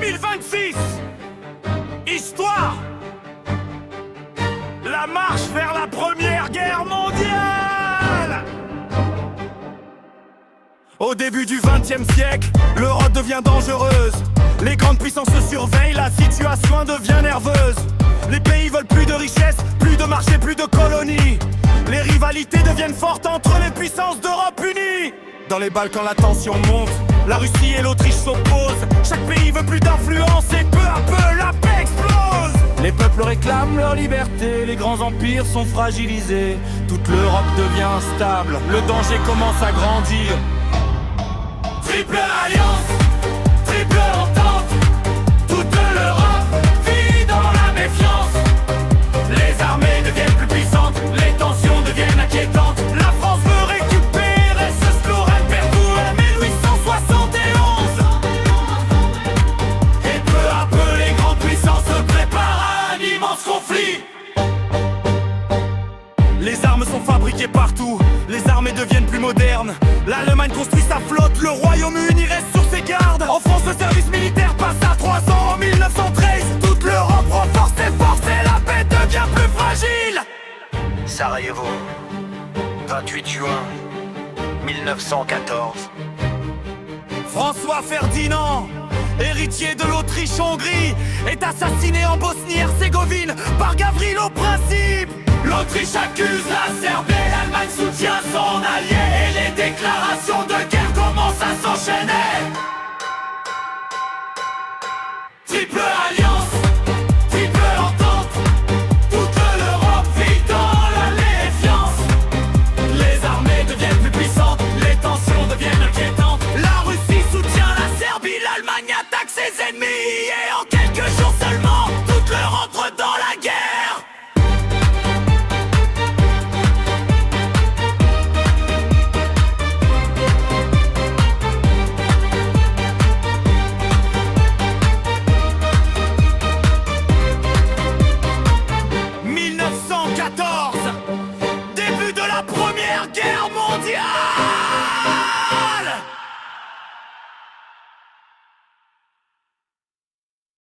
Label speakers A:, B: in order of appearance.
A: 2026. Histoire. La marche vers la Première Guerre mondiale. Au début du XXe siècle, l'Europe devient dangereuse. Les grandes puissances se surveillent, la situation devient nerveuse. Les pays veulent plus de richesses, plus de marchés, plus de colonies. Les rivalités deviennent fortes entre les puissances d'Europe unies. Dans les Balkans, la tension monte, la Russie et l'Autriche s'opposent. Chaque pays veut plus d'influence et peu à peu la paix explose. Les peuples réclament leur liberté, les grands empires sont fragilisés. Toute l'Europe devient instable, le danger commence à grandir. Triple alliance, triple entente, toute l'Europe vit dans la méfiance. Les armées deviennent plus puissantes, les tensions deviennent inquiétantes. La France veut récupérer ce slogan perdu en 1871. Et peu à peu les grandes puissances se préparent à un immense conflit. Les armes sont fabriquées partout, les armées deviennent plus modernes. L'Allemagne construit sa flotte, le Royaume-Uni reste sur ses gardes. En France, le service militaire passe à 3 ans en 1913. Toute l'Europe renforce ses forces et la paix devient plus fragile.
B: Sarajevo, 28 juin 1914.
A: François Ferdinand, héritier de l'Autriche-Hongrie, est assassiné en Bosnie-Herzégovine par Gavrilo Princip. L'Autriche accuse la Serbie, l'Allemagne soutient son allié et les déclarations de guerre commencent à s'enchaîner. Triple alliance, triple entente, toute l'Europe vit dans la méfiance. Les armées deviennent plus puissantes, les tensions deviennent inquiétantes. La Russie soutient la Serbie, l'Allemagne attaque ses ennemis. Et en quelques jours seulement, toute l'Europe entre dans la guerre. Début de la Première Guerre mondiale.